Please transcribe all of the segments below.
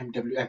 MWM।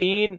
3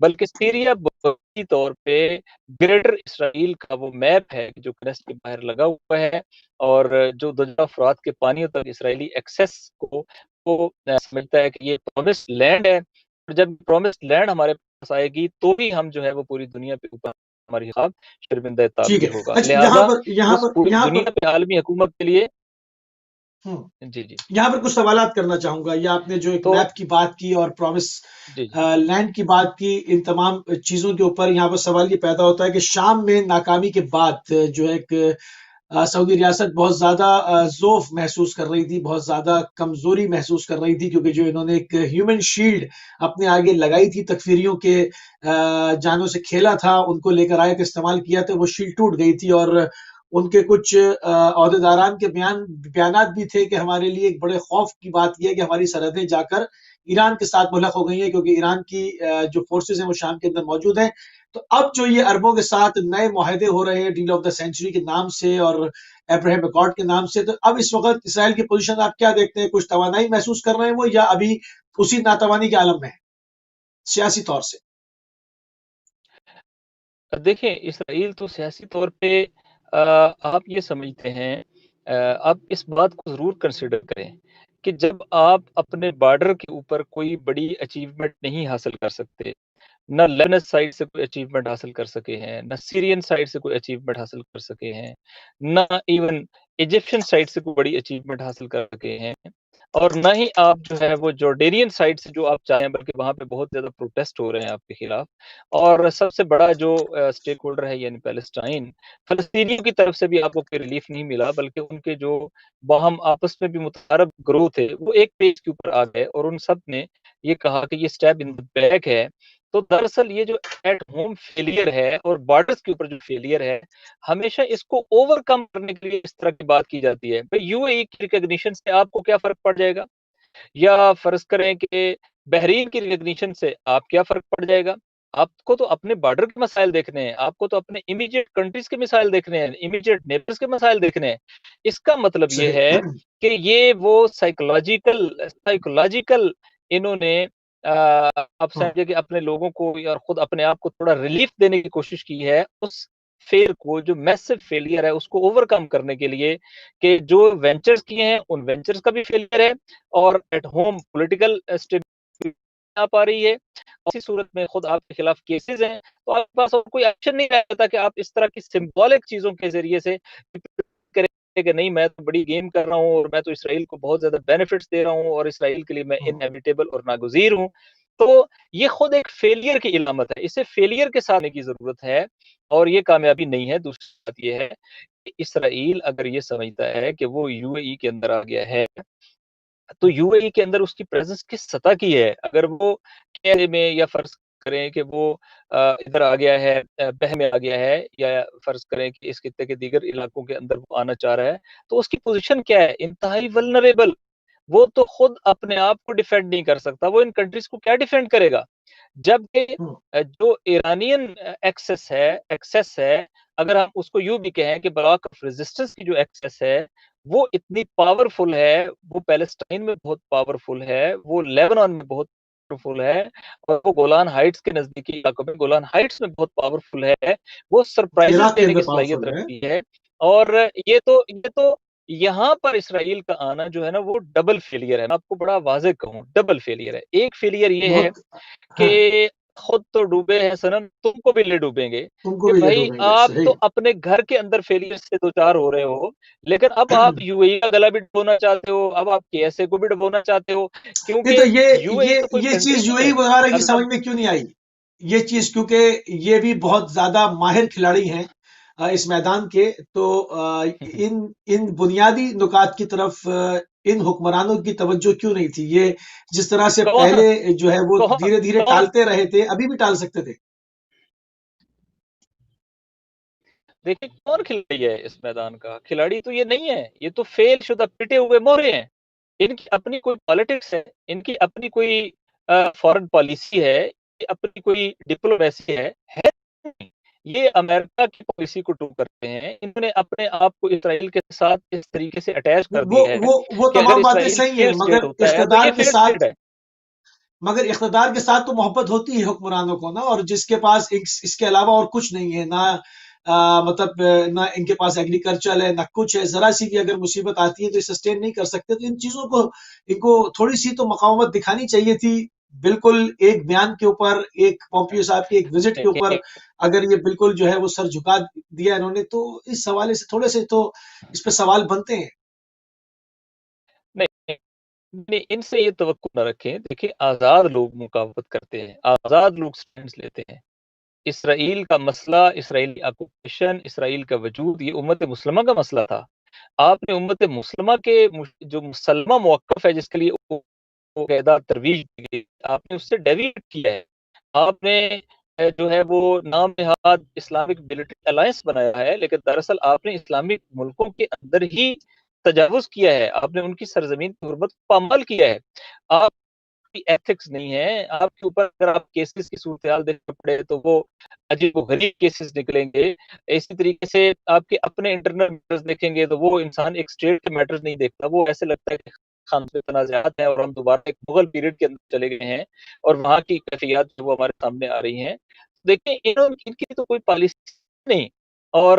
بلکہ سیریا بنیادی طور پہ گریٹر اسرائیل کا وہ میپ ہے جو کرسٹ کے باہر لگا ہوا ہے، اور جو دجلہ فرات کے پانیوں تک اسرائیلی ایکسیس کو وہ سمجھتا ہے کہ یہ پرومس لینڈ ہے، اور جب پرومس لینڈ ہمارے پاس آئے گی تو بھی ہم جو ہے وہ پوری دنیا پہ اوپر ہماری خواب شرمندہ ٹھیک ہے. تعبیر ہوگا. اچھا، لہذا یہاں اس پر پوری یہاں پر دنیا پہ عالمی حکومت کے لیے ہوں جی جی یہاں پر کچھ سوالات کرنا چاہوں گا. یہ آپ نے جو ایک تو میپ کی بات کی اور پرومس جی جی لینڈ کی بات کی، ان تمام چیزوں کے اوپر یہاں پر سوال یہ پیدا ہوتا ہے کہ شام میں ناکامی کے بعد جو ایک سعودی ریاست بہت زیادہ ضعف محسوس کر رہی تھی، بہت زیادہ کمزوری محسوس کر رہی تھی، کیونکہ جو انہوں نے ایک ہیومن شیلڈ اپنے آگے لگائی تھی، تکفیریوں کے جانوں سے کھیلا تھا، ان کو لے کر آئے تھے، استعمال کیا تھا، وہ شیلڈ ٹوٹ گئی تھی. اور ان کے کچھ عہدیداران کے بیانات بھی تھے کہ ہمارے لیے ایک بڑے خوف کی بات یہ ہے کہ ہماری سرحدیں جا کر ایران کے ساتھ ملحق ہو گئی ہیں، کیونکہ ایران کی جو فورسز ہیں وہ شام کے اندر موجود ہیں. تو اب جو یہ عربوں کے ساتھ نئے معاہدے ہو رہے ہیں ڈیل آف دا سینچری کے نام سے اور ابراہیم اکارڈ کے نام سے، تو اب اس وقت اسرائیل کی پوزیشن آپ کیا دیکھتے ہیں؟ کچھ توانائی محسوس کر رہے ہیں وہ، یا ابھی اسی ناتوانی کے عالم میں ہے سیاسی طور سے؟ دیکھیں، اسرائیل تو سیاسی طور پہ آپ یہ سمجھتے ہیں، آپ اس بات کو ضرور کنسیڈر کریں کہ جب آپ اپنے بارڈر کے اوپر کوئی بڑی اچیومنٹ نہیں حاصل کر سکتے، نہ لیبنس سائڈ سے کوئی اچیومنٹ حاصل کر سکے ہیں، نہ سیرین سائڈ سے کوئی اچیومنٹ حاصل کر سکے ہیں، نہ ایون ایجپشن سائڈ سے کوئی بڑی اچیومنٹ حاصل کر سکے ہیں، اور نہ ہی آپ جو ہے وہ جارڈینین سائڈ سے جو آپ چاہیں، بلکہ وہاں پہ بہت زیادہ پروٹیسٹ ہو رہے ہیں آپ کے خلاف، اور سب سے بڑا جو اسٹیک ہولڈر ہے یعنی پیلسٹائن، فلسطینیوں کی طرف سے بھی آپ کو کوئی ریلیف نہیں ملا، بلکہ ان کے جو باہم آپس میں بھی متقارب گروہ تھے وہ ایک پیج کے اوپر آ گئے، اور ان سب نے یہ کہا کہ یہ اسٹیپ ان دی بیک ہے. تو دراصل یہ جو ایٹ ہوم فیلئر ہے اور بارڈرز کے اوپر جو فیلئر ہے، ہمیشہ اس کو اوور کم کرنے کے لیے اس طرح کی بات کی جاتی ہے. بھئی یو اے ای کی ریکگنیشن سے آپ کو کیا فرق پڑ جائے گا، یا فرض کریں کہ بحرین کی ریکگنیشن سے آپ کیا فرق پڑ جائے گا. آپ کو تو اپنے بارڈر کے مسائل دیکھنے ہیں، آپ کو تو اپنے امیجیٹ کنٹریز کے مسائل دیکھنے ہیں، امیجیٹ نیبرز کے مسائل دیکھنے ہیں. اس کا مطلب یہ صحیح. ہے کہ یہ وہ سائیکولوجیکل انہوں نے آپ سمجھے کہ اپنے لوگوں کو اور خود اپنے آپ کو تھوڑا ریلیف دینے کی کوشش کی ہے اس فیل کو، جو میسو فیلئر ہے اس کو اوور کم کرنے کے لیے، کہ جو وینچرز کیے ہیں ان وینچرز کا بھی فیلئر ہے، اور ایٹ ہوم پولیٹیکل اسٹیبلٹی آ پا رہی ہے. اسی صورت میں خود آپ کے خلاف کیسز ہیں، تو آپ کے پاس اور کوئی ایکشن نہیں رہتا کہ آپ اس طرح کی سمبولک چیزوں کے ذریعے سے کریں کہ نہیں میں تو بڑی گیم کر رہا ہوں اور میں تو اسرائیل کو بہت زیادہ بینیفٹس دے رہا ہوں اور اسرائیل کے لیے میں انیویٹیبل اور ناگزیر ہوں. تو یہ خود ایک فیلئر کی علامت ہے، اسے فیلئر کے ساتھ کی ضرورت ہے، اور یہ کامیابی نہیں ہے. دوسری بات یہ ہے کہ اسرائیل اگر یہ سمجھتا ہے کہ وہ یو اے ای کے اندر آ گیا ہے، تو یو اے ای کے اندر اس کی پریزنس کس سطح کی ہے. اگر وہ کیرے میں، یا فرض کریں کہ وہ ادھر آ گیا ہے، بہ میں آ گیا ہے، یا فرض کریں کہ اس خطے کے دیگر علاقوں کے اندر وہ آنا چاہ رہا ہے، تو اس کی پوزیشن کیا ہے؟ انتہائی ولنریبل. وہ تو خود اپنے آپ کو ڈیفینڈ نہیں کر سکتا، وہ ان کنٹریز کو کیا ڈیفینڈ کرے گا؟ جبکہ جو ایرانین ایکسس ہے، اگر ہم اس کو یوں بھی کہیں کہ بلاک آف ریزسٹنس کی جو ایکسس ہے وہ اتنی پاورفل ہے، وہ پیلسٹائن میں بہت پاورفل ہے، وہ لیبنان میں بہت پاورفل ہے، اور وہ گولان ہائٹس کے نزدیکی علاقوں میں گولان ہائٹس میں بہت پاورفل ہے، وہ سرپرائزز عراق کے دینے کی اندر صلاحیت پاورفل ہے. رکھتی ہے. اور یہ تو یہاں پر اسرائیل کا آنا جو ہے نا وہ ڈبل فیلئر ہے. میں آپ کو بڑا واضح کہوں، ڈبل فیلئر ہے. ایک فیلئر یہ ہے بہت. ہاں، کہ خود تو ڈوبے ہیں صنم، تم کو بھی لے ڈوبیں گے. تم کو کہ بھی لے بھائی ڈوبیں گے. آپ صحیح. تو اپنے گھر کے اندر فیلئر سے دوچار ہو رہے ہو، لیکن اب آپ یو اے ای کا گلا بھی ڈبونا چاہتے ہو، اب آپ کے ایس اے کو بھی ڈبونا چاہتے ہو، نہیں تو کیونکہ یو اے ای تو کوئی یہ کنٹری چیز یو نہیں اے ای ہے. وغیرہ کی اگر سمجھ آپ میں کیوں نہیں آئی؟ یہ چیز کیونکہ یہ بھی بہت زیادہ ماہر کھلاڑی ہیں اس میدان کے، تو ان بنیادی نکات کی طرف ان حکمرانوں کی توجہ کیوں نہیں تھی؟ یہ جس طرح سے کون پہلے جو ہے وہ کون دھیرے دھیرے کون ٹالتے رہے تھے، ابھی بھی ٹال سکتے تھے. دیکھیں کون کھلاڑی ہے اس میدان کا؟ کھلاڑی تو یہ نہیں ہے، یہ تو فیل شدہ پٹے ہوئے مورے ہیں. ان کی اپنی کوئی پالیٹکس ہے، ان کی اپنی کوئی فارن پالیسی ہے، اپنی کوئی ڈپلومیسی ہے نہیں. یہ امریکہ کی پالیسی کو ٹو کرتے ہیں. انہوں نے اپنے آپ کو اسرائیل کے ساتھ اس طریقے سے اٹیچ کر وہ دیا ہے وہ وہ کہ اگر تمام باتیں اسرائیل صحیح ہیں، فیل مگر اسٹیٹ ہوتا ہے تو اقتدار یہ کے فیل ساتھ اسٹیٹ ہے. مگر اقتدار کے ساتھ تو محبت ہوتی ہے حکمرانوں کو نا، اور جس کے پاس اس کے علاوہ اور کچھ نہیں ہے، نہ مطلب نہ ان کے پاس ایگریکلچر ہے، نہ کچھ ہے، ذرا سی بھی اگر مصیبت آتی ہے تو سسٹین نہیں کر سکتے. تو ان چیزوں کو ان کو تھوڑی سی تو مقاومت دکھانی چاہیے تھی. بالکل ایک بیان کے اوپر، ایک پومپیو صاحب کے ایک وزٹ کے اوپر اگر یہ بالکل جو ہے وہ سر جھکا دیا انہوں نے، تو اس حوالے سے تھوڑے سے تو اس پہ سوال بنتے ہیں. نہیں نہیں، ان سے یہ توقع نہ رکھیں. دیکھیں، آزاد لوگ مقاومت کرتے ہیں، آزاد لوگ سٹینڈز لیتے ہیں. اسرائیل کا مسئلہ، اسرائیلی آکوپیشن، اسرائیل کا وجود، یہ امت مسلمہ کا مسئلہ تھا. آپ نے امت مسلمہ کے جو مسلمہ موقف ہے، جس کے لیے وہ قاعدہ ترویج دی گئی، آپ نے اس سے ڈیویٹ کیا ہے. آپ نے جو ہے وہ نام نہاد اسلامک ملٹری الائنس بنایا ہے، لیکن دراصل آپ نے اسلامک ملکوں کے اندر ہی تجاوز کیا ہے. آپ نے ان کی سرزمین کی حرمت کو پامال کیا ہے. آپ کی ایتھکس نہیں ہے. آپ کے اوپر اگر آپ کیسز کی صورتحال دیکھنا پڑے تو وہ عجیب و غریب کیسز نکلیں گے. اسی طریقے سے آپ کے اپنے انٹرنل میٹرز دیکھیں گے تو وہ انسان ایک اسٹیٹ کے میٹرز نہیں دیکھتا. وہ ایسے لگتا ہے کہ خان سے تنازعات ہیں اور ہم دوبارہ ایک مغل پیریڈ کے اندر چلے گئے ہیں اور وہاں کی کیفیات جو وہ ہمارے سامنے آ رہی ہیں. دیکھیں، ان کی تو کوئی پالیسی نہیں، اور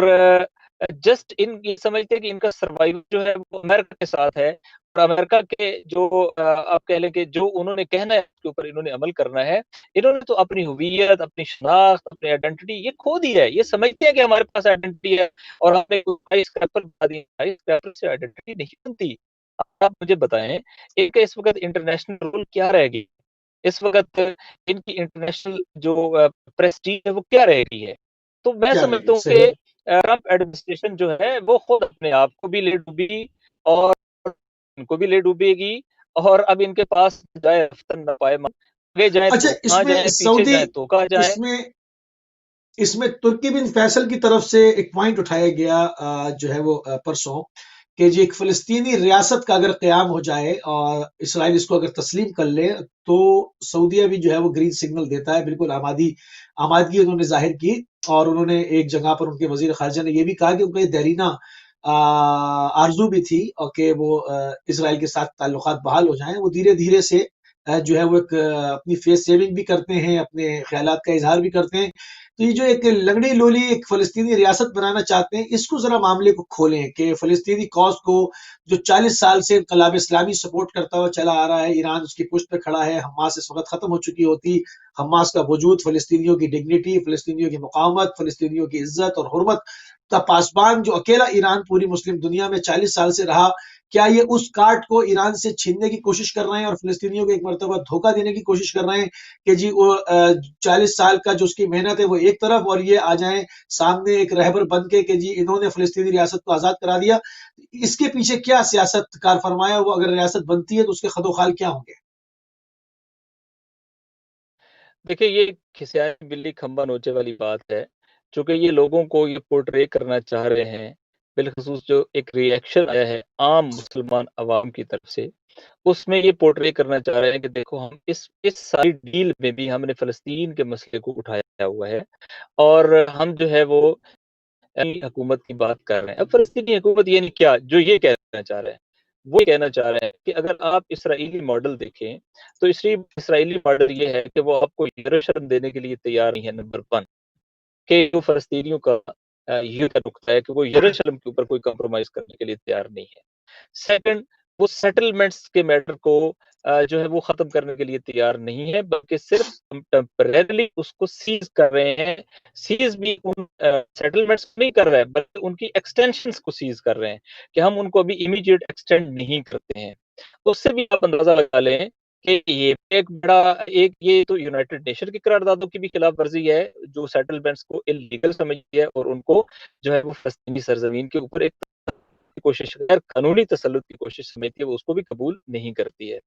جسٹ ان یہ سمجھتے ہیں کہ ان کا سروائیو جو ہے وہ امریکہ کے ساتھ ہے، اور امریکہ کے جو آپ کہہ لیں کہ جو انہوں نے کہنا ہے اس کے اوپر انہوں نے عمل کرنا ہے. انہوں نے تو اپنی ہویت، اپنی شناخت، اپنی آئیڈینٹی یہ کھو دی ہے. یہ سمجھتے ہیں کہ ہمارے پاس آئیڈینٹی ہے، اور ہم نے اسکریپر بنا دی. اسکریپر سے آئیڈینٹی نہیں بنتی. آپ مجھے بتائیں، ایک اس وقت انٹرنیشنل رول کیا رہے گی؟ اس وقت ان کی انٹرنیشنل جو پریسٹیج ہے وہ کیا رہے گی ہے؟ تو میں کیا رہے گی؟ سمجھتا ہوں صحیح. کہ ٹرمپ ایڈمنسٹریشن جو ہے وہ خود اپنے آپ کو بھی لے ڈوبی اور ان کو بھی لے ڈوبے گی. اور اب ان کے پاس جائے رفتن نہ پائے، آگے جائیں اچھا، تو کہاں جائیں، پیچھے جائیں تو کہاں جائیں. اس میں اس میں ترکی بن فیصل کی طرف سے ایک پوائنٹ اٹھایا گیا جو ہے وہ پرسوں، کہ جی ایک فلسطینی ریاست کا اگر قیام ہو جائے اور اسرائیل اس کو اگر تسلیم کر لے تو سعودیہ بھی جو ہے وہ گرین سگنل دیتا ہے. بالکل آمادگی انہوں نے ظاہر کی، اور انہوں نے ایک جگہ پر ان کے وزیر خارجہ نے یہ بھی کہا کہ ان کا یہ دیرینہ آرزو بھی تھی اور کہ وہ اسرائیل کے ساتھ تعلقات بحال ہو جائیں. وہ دھیرے دھیرے سے جو ہے وہ ایک اپنی فیس سیونگ بھی کرتے ہیں، اپنے خیالات کا اظہار بھی کرتے ہیں. تو یہ جو ایک لنگڑی لولی ایک فلسطینی ریاست بنانا چاہتے ہیں، اس کو ذرا معاملے کو کھولیں کہ فلسطینی کاز کو جو 40 سال سے انقلاب اسلامی سپورٹ کرتا ہوا چلا آ رہا ہے، ایران اس کی پشت پہ کھڑا ہے، حماس اس وقت ختم ہو چکی ہوتی. حماس کا وجود، فلسطینیوں کی ڈگنیٹی، فلسطینیوں کی مقاومت، فلسطینیوں کی عزت اور حرمت کا پاسبان جو اکیلا ایران پوری مسلم دنیا میں 40 سال سے رہا، کیا یہ اس کارڈ کو ایران سے چھیننے کی کوشش کر رہے ہیں اور فلسطینیوں کو ایک مرتبہ دھوکہ دینے کی کوشش کر رہے ہیں کہ جی وہ 40 سال کا جو اس کی محنت ہے وہ ایک طرف، اور یہ آ جائیں سامنے ایک رہبر بن کے کہ جی انہوں نے فلسطینی ریاست کو آزاد کرا دیا؟ اس کے پیچھے کیا سیاست کار فرمایا؟ وہ اگر ریاست بنتی ہے تو اس کے خد و خال کیا ہوں گے؟ دیکھیں، یہ کھسیائی بلی کھمبا نوچے والی بات ہے. چونکہ یہ لوگوں کو یہ پورٹرے کرنا چاہ رہے ہیں، بالخصوص جو ایک ریئیکشن آیا ہے عام مسلمان عوام کی طرف سے، اس میں یہ پورٹرے کرنا چاہ رہے ہیں کہ دیکھو ہم اس ساری ڈیل میں بھی ہم نے فلسطین کے مسئلے کو اٹھایا ہوا ہے، اور ہم جو ہے وہ حکومت کی بات کر رہے ہیں. اب فلسطینی حکومت یعنی کیا؟ جو یہ کہنا چاہ رہے ہیں، وہ کہنا چاہ رہے ہیں کہ اگر آپ اسرائیلی ماڈل دیکھیں تو اسرائیلی ماڈل یہ ہے کہ وہ آپ کو یروشلم دینے کے لیے تیار نہیں ہے. نمبر 1 کہ جو فلسطینیوں کا یہ کا نقطہ ہے کہ وہ یروشلم کے اوپر کوئی کمپرومائز کرنے کے لیے تیار نہیں ہے. سیکنڈ، وہ سیٹلمنٹس کے میٹر کو جو ہے وہ ختم کرنے کے لیے تیار نہیں ہے، بلکہ صرف ٹیمپریرلی اس کو سیز کر رہے ہیں. سیز بھی ان سیٹلمنٹس کو نہیں کر رہے ہیں، بلکہ ان کی ایکسٹینشنز کو سیز کر رہے ہیں کہ ہم ان کو ابھی امیڈیٹ ایکسٹینڈ نہیں کرتے ہیں. اس سے بھی آپ اندازہ لگا لیں کہ یہ ایک بڑا یہ تو یونائٹڈ نیشن کی قراردادوں کی بھی خلاف ورزی ہے، جو سیٹلمنٹس کو اللیگل سمجھتی ہے اور ان کو جو ہے وہ فلسطینی سرزمین کے اوپر ایک کوشش، غیر قانونی تسلط کی کوشش سمجھتی ہے، وہ اس کو بھی قبول نہیں کرتی ہے.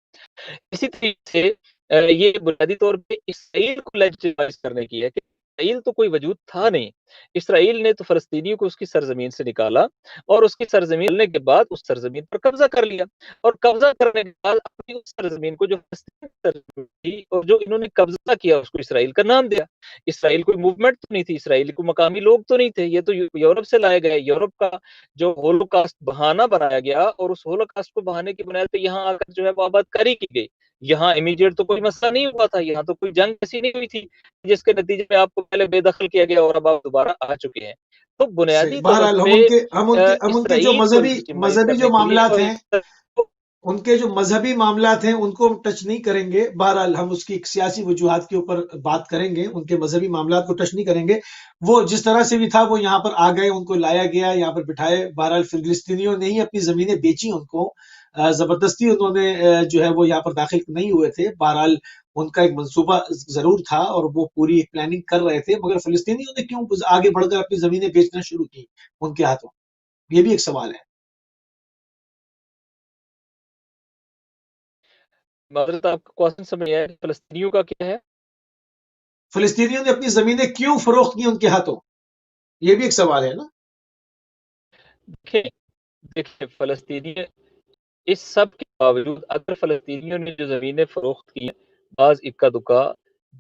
اسی طریقے سے یہ بنیادی طور پہ اسرائیل کو لیجیٹمائز کرنے کی ہے کہ اسرائیل تو کوئی وجود تھا نہیں. اسرائیل نے تو فلسطینیوں کو اس کی سرزمین سے نکالا اور اس کی سرزمین نکالنے کے بعد اس سرزمین پر قبضہ کر لیا، اور قبضہ کرنے کے بعد اپنی اس سرزمین کو جو فلسطین سرزمین تھی اور جو انہوں نے قبضہ کیا اس کو اسرائیل کا نام دیا. اسرائیل کوئی موومنٹ تو نہیں تھی، اسرائیل کو مقامی لوگ تو نہیں تھے، یہ تو یورپ سے لائے گئے. یورپ کا جو ہولوکاسٹ بہانہ بنایا گیا اور اس ہولوکاسٹ کو بہانے کی بنیاد پہ یہاں آ کر جو ہے وہ آباد کاری کی گئی. یہاں امیڈیٹ تو کوئی مسئلہ نہیں ہوا تھا، یہاں تو کوئی جنگ ایسی نہیں ہوئی تھی جس کے نتیجے میں آپ کو پہلے بے دخل کیا گیا اور اب آپ دوبارہ آ چکے ہیں. تو صحیح. بنیادی طور بہرحال پہ ہم ان کے جو اسرائیل کو لیجیٹیمائز مذہبی جو کرنے کے لیے معاملات اور ہیں، ان کے جو مذہبی معاملات ہیں ان کو ہم ٹچ نہیں کریں گے. بہرحال ہم اس کی سیاسی وجوہات کے اوپر بات کریں گے، ان کے مذہبی معاملات کو ٹچ نہیں کریں گے. وہ جس طرح سے بھی تھا وہ یہاں پر آ گئے، ان کو لایا گیا، یہاں پر بٹھائے. بہرحال فلسطینیوں نے ہی اپنی زمینیں بیچی ان کو، زبردستی انہوں نے جو ہے وہ یہاں پر داخل نہیں ہوئے تھے. بہرحال ان کا ایک منصوبہ ضرور تھا اور وہ پوری ایک پلاننگ کر رہے تھے، مگر فلسطینیوں نے کیوں آگے بڑھ کر اپنی زمینیں بیچنا شروع کی ان کے ہاتھوں؟ یہ بھی ایک سوال ہے. حضرت آپ کا کوشچن سمجھ آیا کہ فلسطینیوں کا کیا ہے؟ فلسطینیوں نے اپنی زمینیں کیوں فروخت کی ان کے ہاتھوں؟ یہ بھی ایک سوال ہے نا. دیکھیں فلسطینی اس سب کے باوجود اگر فلسطینیوں نے جو زمینیں فروخت کی بعض اکا دکا،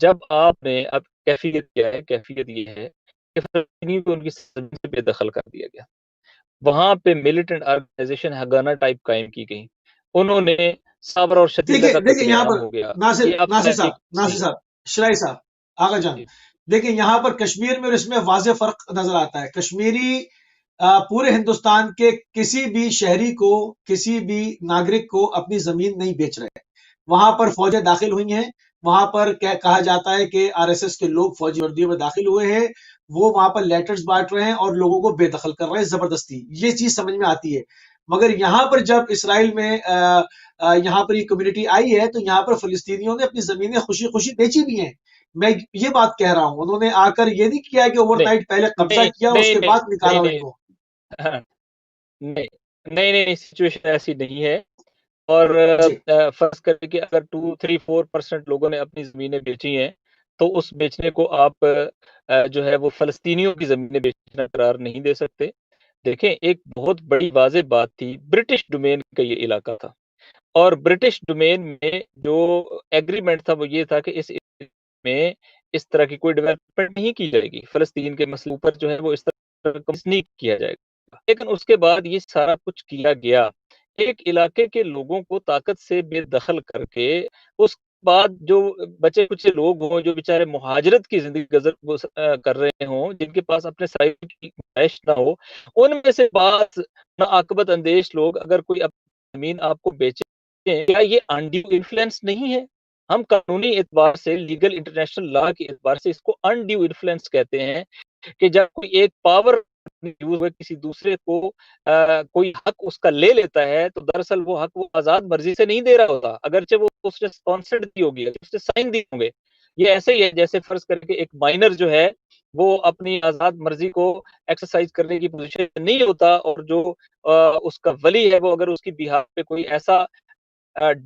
جب آپ نے اب کیفیت کیا ہے، کیفیت یہ ہے کہ فلسطینی کو ان کی زمین سے بے دخل کر دیا گیا. وہاں پہ ملیٹنٹ آرگنائزیشن ہگانا ٹائپ قائم کی گئی. انہوں نے صابر اور شدیدہ کا دیکھیں قتل یہاں عام پر ہو گیا. یہ آپ ناصر سنیں صاحب، جی شرائی صاحب، آغا جان، جی دیکھیں یہاں پر کشمیر میں اور اس میں واضح فرق نظر آتا ہے. کشمیری پورے ہندوستان کے کسی بھی شہری کو، کسی بھی ناگرک کو اپنی زمین نہیں بیچ رہے. وہاں پر فوجیں داخل ہوئی ہیں، وہاں پر کہا جاتا ہے کہ آر ایس ایس کے لوگ فوجی وردیوں میں داخل ہوئے ہیں، وہ وہاں پر لیٹرز بانٹ رہے ہیں اور لوگوں کو بے دخل کر رہے ہیں زبردستی. یہ چیز سمجھ میں آتی ہے. مگر یہاں پر جب اسرائیل میں یہاں پر یہ کمیونٹی آئی ہے تو یہاں پر فلسطینیوں نے اپنی زمینیں خوشی خوشی بیچی بھی ہیں. میں یہ بات کہہ رہا ہوں، انہوں نے آ کر یہ نہیں کیا کہ اوور نہیں نائٹ پہلے قبضہ نہیں کیا اس نہیں کے نہیں بعد نکالا نہیں ان نہیں کو. ہاں، نہیں نہیں نہیں سچویشن ایسی نہیں ہے. اور جی فرض کریں کہ اگر 2-3-4% لوگوں نے اپنی زمینیں بیچی ہیں تو اس بیچنے کو آپ جو ہے وہ فلسطینیوں کی زمینیں بیچنا قرار نہیں دے سکتے. دیکھیں ایک بہت بڑی واضح بات تھی، برٹش ڈومین کا یہ علاقہ تھا اور برٹش ڈومین میں جو ایگریمنٹ تھا وہ یہ تھا کہ اس میں اس طرح کی کوئی ڈیولپمنٹ نہیں کی جائے گی، فلسطین کے مسئلے پر جو ہے وہ اس طرح نہیں کیا جائے گا. لیکن اس کے بعد یہ سارا کچھ کیا گیا ایک علاقے کے لوگوں کو طاقت سے بے دخل کر کے. اس بعد جو بچے کچھ لوگ ہوں جو بیچارے مہاجرت کی زندگی گزر کر رہے ہوں، جن کے پاس اپنے سائے کی رہائش نہ ہو، ان میں سے بعض ناعاقبت اندیش لوگ اگر کوئی اپنی زمین آپ کو بیچے، کیا یہ انڈیو انفلوئنس نہیں ہے؟ ہم قانونی اعتبار سے، لیگل انٹرنیشنل لا کے اعتبار سے اس کو انڈیو انفلوئنس کہتے ہیں کہ جب کوئی ایک پاور یوز ہوئے کسی دوسرے کو کوئی حق اس کا لے لیتا ہے تو دراصل وہ حق وہ آزاد مرضی سے نہیں دے رہا ہوتا، اگرچہ وہ اس نے اسپانسرڈ دی ہوگی، اس نے سائن دی ہوں گے. یہ ایسے ہی ہے جیسے فرض کر کے ایک مائنر جو ہے وہ اپنی آزاد مرضی کو ایکسرسائز کرنے کی پوزیشن نہیں ہوتا، اور جو اس کا ولی ہے وہ اگر اس کی بہاف پہ کوئی ایسا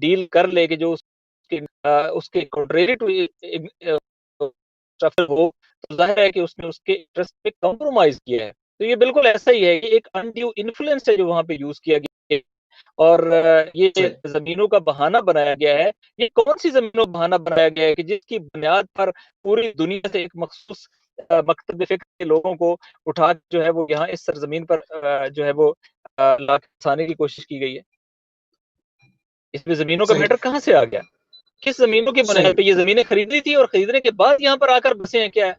ڈیل کر لے کہ جو اس کے کنٹریری ٹو ہو، تو ظاہر ہے کہ اس نے اس کے انٹرسٹ پہ کمپرومائز کیا ہے. تو یہ بالکل ایسا ہی ہے، یہ ایک انڈیو انفلوئنس ہے جو وہاں پہ یوز کیا گیا اور یہ صحیح. زمینوں کا بہانہ بنایا گیا ہے. یہ کون سی زمینوں کا بہانہ بنایا گیا ہے کہ جس کی بنیاد پر پوری دنیا سے ایک مخصوص مکتب فکر کے لوگوں کو اٹھا جو ہے وہ یہاں اس سرزمین پر جو ہے وہ لا کے کی کوشش کی گئی ہے. اس میں زمینوں کا صحیح. میٹر کہاں سے آ گیا؟ کس زمینوں کی صحیح. بنیاد پہ یہ زمینیں خریدنی تھی اور خریدنے کے بعد یہاں پر آ کر بسے ہیں؟ کیا ہے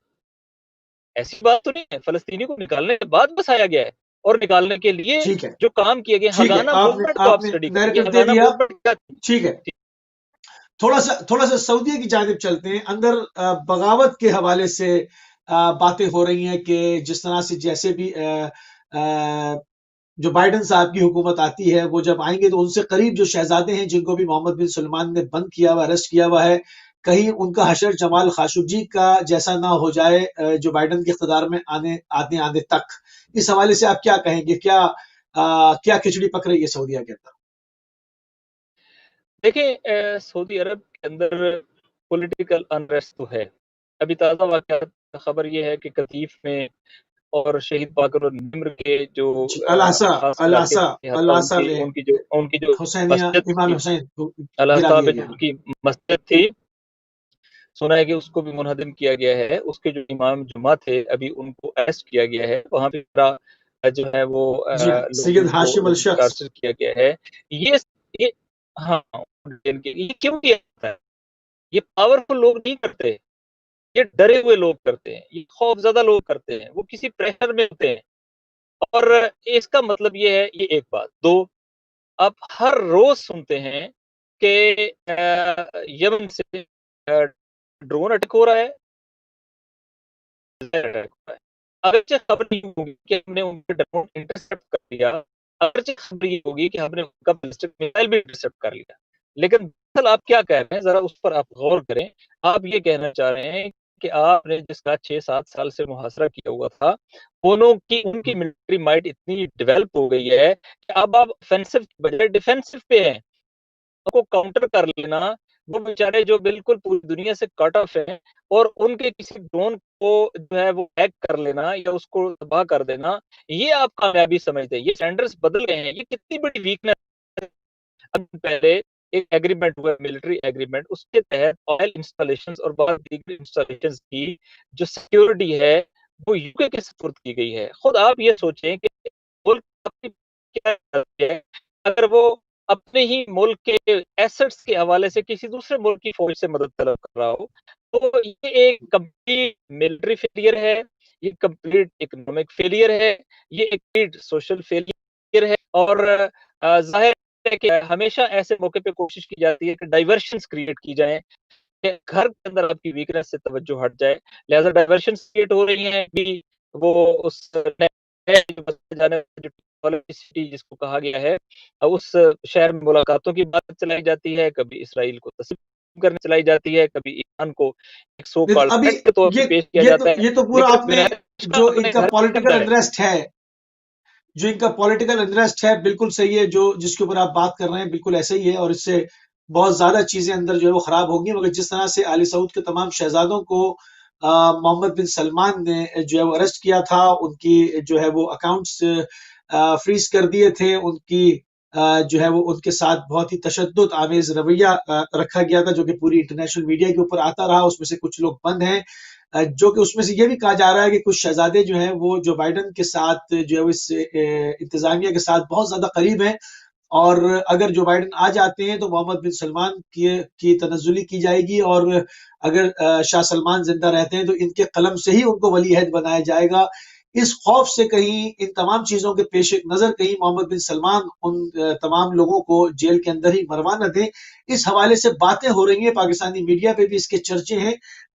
ایسی بات تو نہیں ہے. فلسطینی کو نکالنے کے بعد بسایا گیا ہے اور نکالنے کے لیے ٹھیک ہے، جو کام کیے گئے ٹھیک ہے. ہگانا موومنٹ کو آپ آپ نے سٹڈی کریں. نیریٹو یہ دے ہگانا دیا. موومنٹ کیا تھی؟ ٹھیک ہے، تھوڑا سا سعودیہ کی جانب چلتے ہیں. اندر بغاوت کے حوالے سے باتیں ہو رہی ہیں کہ جس طرح سے جیسے بھی جو بائیڈن صاحب کی حکومت آتی ہے وہ جب آئیں گے تو ان سے قریب جو شہزادے ہیں جن کو بھی محمد بن سلمان نے بند کیا ہوا، اریسٹ کیا ہوا ہے، کہیں ان کا حشر جمال خاشقجی کا جیسا نہ ہو جائے جو بائیڈن کے اقتدار میں آنے تک. اس حوالے سے آپ کیا کہیں گے؟ کیا کھچڑی پک رہی ہے سعودیہ کے اندر؟ دیکھیں سعودی عرب کے اندر پولیٹیکل انریسٹ تو ہے. ابھی تازہ واقعہ خبر یہ ہے کہ قطیف میں اور شہید باقر النمر کے جو جی، الاسا خاص علاقے الاسا تھے، حتیٰ الاسا میں ان کی جو حسینیہ مسجد امام تھی، حسین کو گرا الاسا دیا میں گیا. جو ان کی مسجد تھی، سنا ہے کہ اس کو بھی منہدم کیا گیا ہے. اس کے جو امام جمعہ تھے ابھی ان کو اریسٹ کیا گیا ہے. وہاں پہ جو ہے وہ جی ہاں، لوگوں سید کو ہاشم الشخص. ٹارچر کیا گیا ہے. یہ ہاں گین کے لیے. یہ کیوں کیا جاتا ہے؟ یہ پاورفل لوگ نہیں کرتے، یہ ڈرے ہوئے لوگ کرتے ہیں، یہ خوف زدہ لوگ کرتے ہیں، وہ کسی پریشر میں ہوتے ہیں. اور اس کا مطلب یہ ہے، یہ ایک بات. دو، آپ ہر روز سنتے ہیں کہ یمن سے ڈرون اٹیک ہو رہا ہے، اگرچہ خبر نہیں ہوگی کہ ہم نے ان کے ڈرون انٹرسپٹ کر لیا، اگرچہ خبر یہ ہوگی کہ ہم نے ان کا بیلسٹک میزائل بھی انٹرسپٹ کر لیا، لیکن دراصل آپ کیا کہہ رہے ہیں، ذرا اس پر آپ غور کریں. آپ یہ کہنا چاہ رہے ہیں کہ آپ نے جس کا 6-7 سال سے محاصرہ کیا ہوا تھا، ان کی ملٹری مائٹ اتنی ڈیولپ ہو گئی ہے کہ اب آپ offensive کے بجائے ڈیفینسو پہ ہیں. کو کاؤنٹر کر لینا، وہ بیچارے جو بالکل پوری دنیا سے کٹ آف ہیں، اور ان کے کسی ڈرون کو جو ہے وہ ہیک کر لینا یا اس کو تباہ کر دینا، یہ آپ کامیابی سمجھتے ہیں. یہ اسٹینڈرڈز بدل گئے ہیں. یہ کتنی بڑی ویکنس. اب پہلے ایک ایگریمنٹ ہوا، ملٹری ایگریمنٹ، اس کے تحت آئل انسٹالیشنز اور بعض دیگر انسٹالیشنز کی جو سیکیورٹی ہے وہ یو کے سپرد کی گئی ہے. خود آپ یہ سوچیں کہ ملک اپنی کیا کرتے ہیں اگر وہ اپنے ہی ملک کے ایسٹس کے حوالے سے کسی دوسرے ملک کی فوج سے مدد طلب کر رہا ہو، تو یہ ایک کمپلیٹ ملٹری فیلئر ہے، یہ کمپلیٹ اکنامک فیلئر ہے، یہ ایک کمپلیٹ سوشل فیلئر ہے. اور ظاہر ہے کہ ہمیشہ ایسے موقع پہ کوشش کی جاتی ہے کہ ڈائیورشنز کریٹ کی جائیں کہ گھر کے اندر آپ کی ویکنس سے توجہ ہٹ جائے. لہذا ڈائیورشنز کریٹ ہو رہی ہیں بھی، وہ اس سٹی جس کو کہا گیا ہے، اس شہر میں ملاقاتوں کی بات چلائی جاتی ہے، کبھی اسرائیل کو تسلیم کرنے چلائی جاتی ہے، کبھی ایران کو ایک سو کال ابھی تھریٹ کے طور پہ پیش کیا جاتا ہے. یہ تو پورا لیکن آپ نے بنیاد جو ان اپنے کا گھر کے پولیٹیکل اندر ہے. انٹرسٹ ہے، جو ان کا پولیٹیکل انٹرسٹ ہے، بالکل صحیح ہے. جو جس کے اوپر آپ بات کر رہے ہیں بالکل ایسا ہی ہے، اور اس سے بہت زیادہ چیزیں اندر جو ہے وہ خراب ہوں گی. مگر جس طرح سے آل سعود کے تمام شہزادوں کو محمد بن سلمان نے جو ہے وہ اریسٹ کیا تھا، ان کی جو ہے وہ اکاؤنٹس فریز کر دیے تھے، ان کی جو ہے وہ ان کے ساتھ بہت ہی تشدد آمیز رویہ رکھا گیا تھا، جو کہ پوری انٹرنیشنل میڈیا کے اوپر آتا رہا. اس میں سے کچھ لوگ بند ہیں، جو کہ اس میں سے یہ بھی کہا جا رہا ہے کہ کچھ شہزادے جو ہیں وہ جو بائیڈن کے ساتھ جو ہے اس انتظامیہ کے ساتھ بہت زیادہ قریب ہیں، اور اگر جو بائیڈن آ جاتے ہیں تو محمد بن سلمان کی تنزلی کی جائے گی، اور اگر شاہ سلمان زندہ رہتے ہیں تو ان کے قلم سے ہی ان کو ولی عہد بنایا جائے گا. اس خوف سے کہیں ان تمام چیزوں کے پیش نظر کہیں محمد بن سلمان ان تمام لوگوں کو جیل کے اندر ہی مروا نہ دیں. اس حوالے سے باتیں ہو رہی ہیں، پاکستانی میڈیا پہ بھی اس کے چرچے ہیں.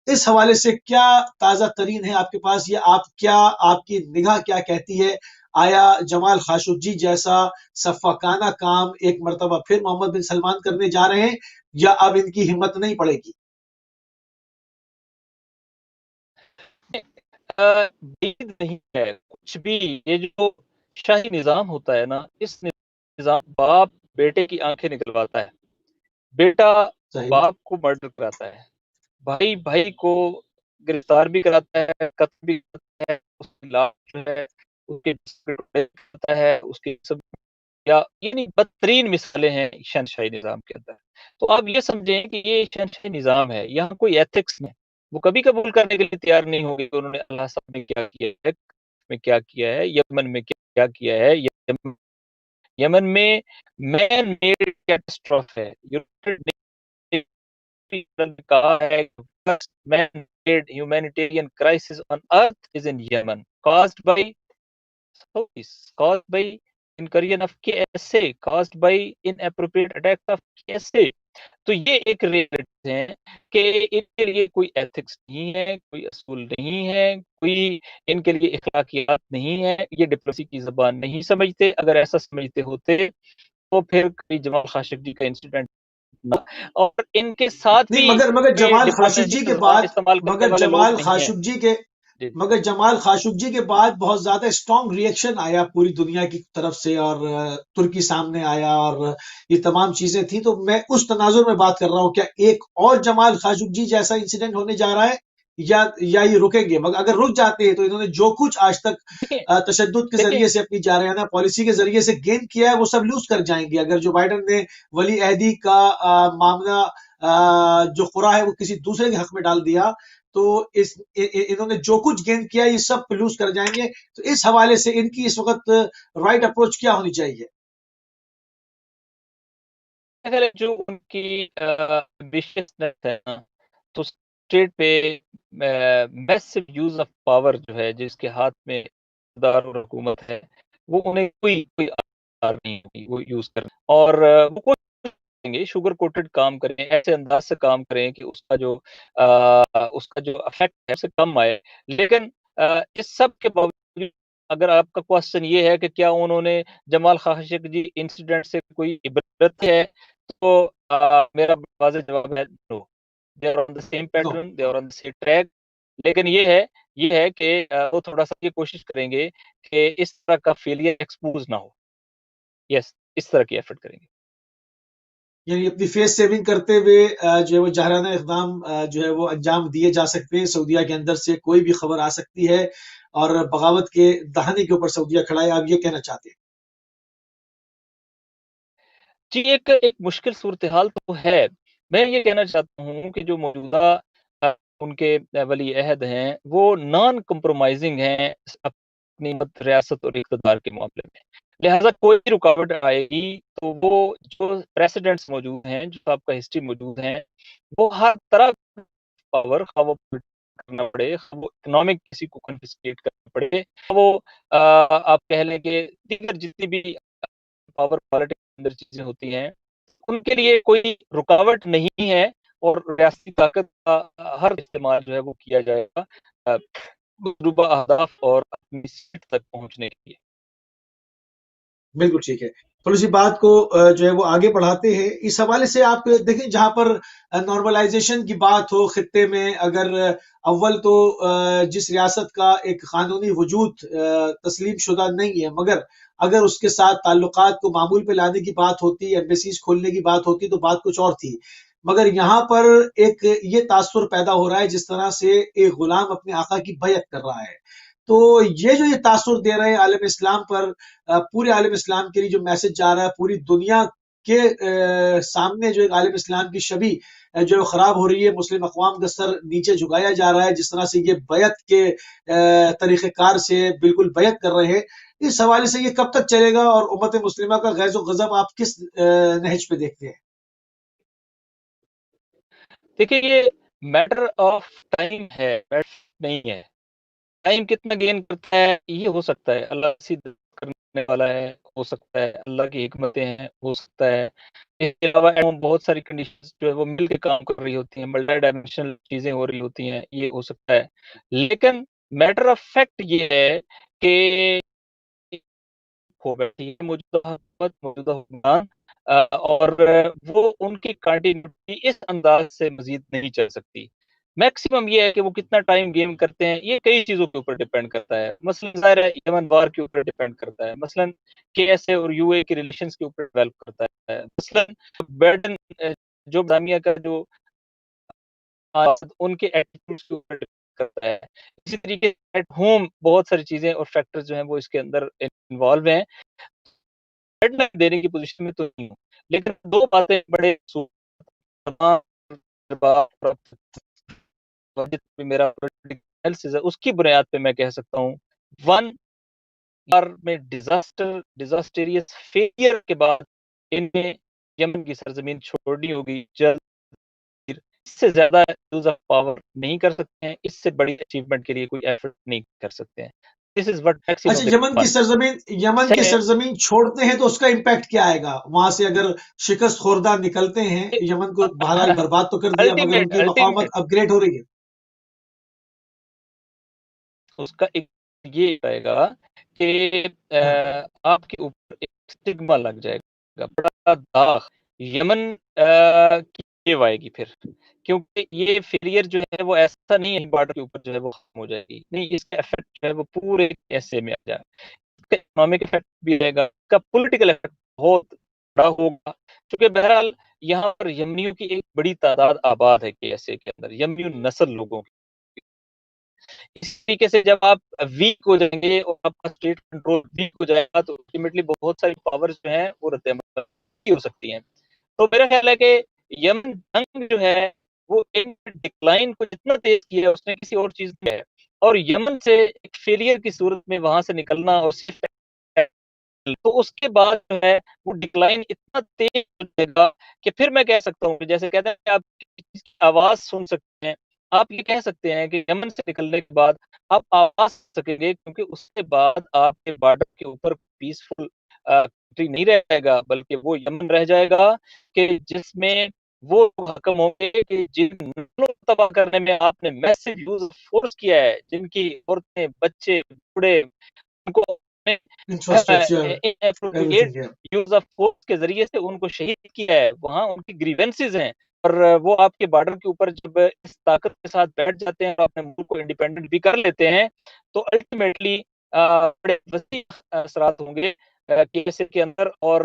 اس حوالے سے کیا تازہ ترین ہے آپ کے پاس، یا آپ کی نگاہ کیا کہتی ہے؟ آیا جمال خاشقجی جیسا سفاکانہ کام ایک مرتبہ پھر محمد بن سلمان کرنے جا رہے ہیں، یا اب ان کی ہمت نہیں پڑے گی؟ بعید نہیں ہے کچھ بھی. یہ جو شاہی نظام ہوتا ہے نا، اس نظام باپ بیٹے کی آنکھیں نکلواتا ہے، بیٹا صحیح بات. باپ کو مرڈر کراتا ہے، بھائی بھائی کو گرفتار بھی کراتا ہے، قتل بھی کرتا ہے، اس کی لاش جو ہے اس کے کرتا ہے، اس کی سب یا یعنی بدترین مثالیں ہیں شہنشاہی نظام کے اندر. تو آپ یہ سمجھیں کہ یہ شہنشاہی نظام ہے، یہاں کوئی ایتھکس نہیں. وہ کبھی قبول کرنے کے لیے تیار نہیں ہوگی کہ انہوں نے اللہ صاحب نے کیا کیا ہے، میں کیا کیا ہے، یمن میں کیا کیا ہے. یمن میں مین میڈ کیٹاسٹروف ہے. کہا ہے man made humanitarian crisis on earth is in Yemen caused by incursion of KSA, caused by inappropriate attack of KSA. تو یہ ایک ریئلٹی ہے کہ ان کے لیے کوئی ایتھکس نہیں ہے، کوئی اصول نہیں ہے، کوئی ان کے لیے اخلاقیات نہیں ہے. یہ ڈپلومیسی کی زبان نہیں سمجھتے. اگر ایسا سمجھتے ہوتے تو پھر کوئی جمال خاشقجی کا انسیڈنٹ نہ. اور ان کے ساتھ نہیں، بھی مگر جمال ڈپلومیسی خاشقجی کی کے زبان بعد استعمال کرنے مگر والے لوگ جمال نہیں ہیں. خاشقجی کے جی مگر جمال خاشقجی کے بعد بہت زیادہ اسٹرانگ ریئیکشن آیا پوری دنیا کی طرف سے، اور ترکی سامنے آیا، اور یہ تمام چیزیں تھیں. تو میں اس تناظر میں بات کر رہا ہوں، کیا ایک اور جمال خاشقجی جیسا انسیڈنٹ ہونے جا رہا ہے، یا یہ رکیں گے؟ مگر اگر رک جاتے ہیں تو انہوں نے جو کچھ آج تک دیکھیں تشدد کے دیکھیں ذریعے سے اپنی جارحانہ پالیسی کے ذریعے سے گین کیا ہے، وہ سب لوز کر جائیں گے. اگر جو بائیڈن نے ولی عہدی کا معاملہ جو قرا ہے وہ کسی دوسرے کے حق میں ڈال دیا، تو انہوں نے جو کچھ گین کیا یہ سب لوز کر جائیں گے. تو اس حوالے سے ان کی اس وقت رائٹ اپروچ کیا ہونی چاہیے؟ خیال ہے جو ان کی ایمبیشیسنس ہے نا، تو اسٹیٹ پہ میسو یوز آف پاور جو ہے، جس کے ہاتھ میں اقتدار اور حکومت ہے، وہ انہیں کوئی اختیار نہیں ہوگی وہ یوز کریں، اور وہ کوشش کریں گے شوگر کوٹڈ کام کریں، ایسے انداز سے کام کریں کہ اس کا جو افیکٹ ہے اسے کم آئے. لیکن اس سب کے باوجود اگر آپ کا کوشچن یہ ہے کہ کیا انہوں نے جمال خاشقجی انسیڈنٹ سے کوئی عبرت ہے، تو میرا واضح جواب ہے no. They are on the same no. Pattern, they are on the same track. لیکن یہ ہے کہ وہ تھوڑا سا یہ کوشش کریں گے کہ اس طرح کا فیلئر ایکسپوز نہ ہو. یس، اس طرح کی ایفرٹ کریں گے. یعنی اپنی فیس سیونگ کرتے ہوئے جو ہے وہ جاہرانہ اقدام جو ہے وہ انجام دیے جا سکتے ہیں. سعودیہ کے اندر سے کوئی بھی خبر آ سکتی ہے اور بغاوت کے دہانے کے اوپر سعودیہ کھڑا ہے، آپ یہ کہنا چاہتے ہیں؟ جی، ایک مشکل صورتحال تو ہے. میں یہ کہنا چاہتا ہوں کہ جو موجودہ ان کے ولی عہد ہیں وہ نان کمپرومائزنگ ہیں اپنی ریاست اور اقتدار کے معاملے میں. لہٰذا کوئی بھی رکاوٹ آئے گی تو وہ جو پریسیڈنٹس موجود ہیں، جو آپ کا ہسٹری موجود ہیں، وہ ہر طرح پاور، خواہ وہ کرنا پڑے، خواہ وہ اکنامک کسی کو کنفسکیٹ کرنا پڑے، خواہ وہ آپ کہہ لیں کہ دیگر جتنی بھی پاور پالیٹکس کے اندر چیزیں ہوتی ہیں، ان کے لیے کوئی رکاوٹ نہیں ہے، اور ریاستی طاقت کا ہر استعمال جو ہے وہ کیا جائے گا مطلوبہ اہداف اور اپنی سیٹ تک پہنچنے کے لیے. بالکل ٹھیک ہے. تھوڑی سی بات کو جو ہے وہ آگے بڑھاتے ہیں. اس حوالے سے آپ دیکھیں جہاں پر نارملائزیشن کی بات ہو خطے میں، اگر اول تو جس ریاست کا ایک قانونی وجود تسلیم شدہ نہیں ہے، مگر اگر اس کے ساتھ تعلقات کو معمول پہ لانے کی بات ہوتی، ایمبیسیز کھولنے کی بات ہوتی، تو بات کچھ اور تھی. مگر یہاں پر ایک یہ تاثر پیدا ہو رہا ہے جس طرح سے ایک غلام اپنے آقا کی بیعت کر رہا ہے. تو یہ تاثر دے رہے ہیں عالم اسلام پر، پورے عالم اسلام کے لیے جو میسج جا رہا ہے، پوری دنیا کے سامنے جو ایک عالم اسلام کی شبی جو خراب ہو رہی ہے، مسلم اقوام کا سر نیچے جھکایا جا رہا ہے جس طرح سے یہ بیعت کے طریقہ کار سے بالکل بیعت کر رہے ہیں. اس حوالے سے یہ کب تک چلے گا اور امت مسلمہ کا غیظ و غضب آپ کس نہج پہ دیکھتے ہیں؟ دیکھیے، یہ میٹر آف ٹائم ہے، نہیں ہے. ٹائم کتنا گین کرتا ہے یہ ہو سکتا ہے، اللہ سیدھ کرنے والا ہے، ہو سکتا ہے اللہ کی حکمتیں ہیں، ہو سکتا ہے. اس کے علاوہ بہت ساری کنڈیشنز جو ہے وہ مل کے کام کر رہی ہوتی ہیں، ملٹی ڈائمینشنل چیزیں ہو رہی ہوتی ہیں، یہ ہو سکتا ہے. لیکن میٹر آف فیکٹ یہ ہے کہ ہو بیٹھی ہے موجودہ حکومت، موجودہ حکمران، اور وہ ان کی کنٹینیوٹی اس انداز سے مزید نہیں چل سکتی. میکسیمم یہ ہے کہ وہ کتنا ٹائم گیم کرتے ہیں، یہ کئی چیزوں کے اوپر ڈیپینڈ کرتا ہے. مثلاً ظاہر ہے یمن وار کے اوپر ڈیپینڈ کرتا ہے، مثلاً کے ایس اے اور یو اے کے ریلیشنز کے اوپر ڈیولپ کرتا ہے، مثلاً بیڈن جو برطانیہ کا جو ان کے ایٹیٹیوڈ کے اوپر ڈیپینڈ کرتا ہے. اسی طریقے سے ایٹ ہوم بہت ساری چیزیں اور فیکٹرز جو ہیں وہ اس کے اندر انوالو ہیں. ڈیڈ لائن دینے کی پوزیشن میں تو نہیں ہوں، لیکن دو باتیں بڑے میرا اس کی بنیاد پہ میں کہہ سکتا ہوں، ون میں ڈیزاسٹریس فیلئر کے بعد انہیں یمن کی سرزمین چھوڑنی ہوگی جلد. اس سے زیادہ یوز آف پاور نہیں کر سکتے ہیں، اس سے بڑی اچیومنٹ کے لیے کوئی ایفرٹ نہیں کر سکتے ہیں. دس از وٹ اچھا، میکسیمم یمن کی سرزمین چھوڑتے ہیں تو اس کا امپیکٹ کیا آئے گا وہاں سے؟ اگر شکست خوردہ نکلتے ہیں، یمن کو بہرحال برباد تو کر دیا مگر ان کی مقاومت الٹیمیٹ اپ گریڈ ہو رہی ہے. اس کا ایک یہ آئے گا کہ ہاں. آپ کے اوپر ایک اسٹگما لگ جائے گا، بڑا داغ یمن کی آئے گی پھر، کیونکہ یہ فیلئر جو ہے وہ ایسا نہیں ہے بارڈر کے اوپر جو ہے وہ ختم ہو جائے گی، نہیں، اس کا افیکٹ جو ہے وہ پورے ایسے میں آ جائے گا. اس کا اکنامک افیکٹ بھی رہے گا، اس کا پولیٹیکل افیکٹ بہت بڑا ہوگا، کیونکہ بہرحال یہاں پر یمنیوں کی ایک بڑی تعداد آباد ہے کے ایس اے کے اندر، یمنیوں نسل لوگوں کی. اس طریقے سے جب آپ ویک ہو جائیں گے اور آپ کا اسٹیٹ کنٹرول ویک ہو جائے گا تو الٹیمیٹلی بہت ساری پاورز جو ہیں وہ رد عمل ہو سکتی ہیں. تو میرا خیال ہے کہ یمن جنگ جو ہے وہ ایک ڈکلائن کو جتنا تیز کیا ہے اس نے کسی اور چیز میں ہے، اور یمن سے ایک فیلئر کی صورت میں وہاں سے نکلنا اور تو اس کے بعد جو ہے وہ ڈکلائن اتنا تیز ہو جائے گا کہ پھر میں کہہ سکتا ہوں، جیسے کہتے ہیں کہ آپ کسی چیز کی آواز سن سکتے ہیں، آپ یہ کہہ سکتے ہیں کہ یمن سے نکلنے کے بعد آپ آواز سکیں گے، کیونکہ اس کے بعد آپ کے بارڈر کے اوپر پیسفل کنٹری نہیں رہے گا، بلکہ وہ یمن رہ جائے گا کہ جس میں وہ حکم ہوں گے کہ جن نسلوں کو تباہ کرنے میں آپ نے میسو یوز آف فورس کیا ہے، جن کی عورتیں، بچے، بوڑھے، ان کو infrastructure every appropriate thing. Use of force کے ذریعے سے ان کو شہید کیا ہے، وہاں ان کی گریونسز ہیں، اور وہ آپ کے بارڈر کے اوپر جب اس طاقت کے ساتھ بیٹھ جاتے ہیں اور اپنے ملک کو انڈیپینڈنٹ بھی کر لیتے ہیں، تو الٹیمیٹلی بڑے وسیع اثرات ہوں گے کیسے کے اندر، اور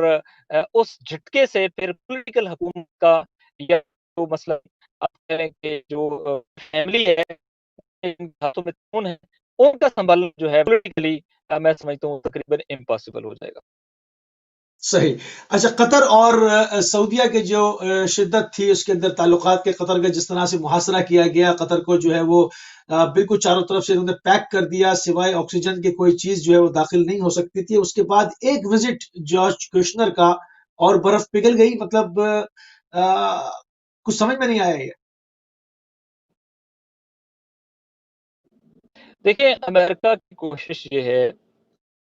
اس جھٹکے سے پھر پولیٹیکل حکومت کا، یا جو مثلا آپ کہہ رہے ہیں کہ جو فیملی ہے ان کے ہاتھوں میں خون ہے، ان کا سنبھالنا جو ہے پولیٹیکلی میں سمجھتا ہوں تقریباً امپاسبل ہو جائے گا. صحیح. اچھا، قطر اور سعودیہ کے جو شدت تھی اس کے اندر تعلقات کے، قطر کا جس طرح سے محاصرہ کیا گیا، قطر کو جو ہے وہ بالکل چاروں طرف سے انہوں نے پیک کر دیا، سوائے آکسیجن کے کوئی چیز جو ہے وہ داخل نہیں ہو سکتی تھی. اس کے بعد ایک وزٹ جارج کوشنر کا اور برف پگھل گئی. مطلب کچھ سمجھ میں نہیں آیا یہ. دیکھیں، امریکہ کی کوشش یہ ہے،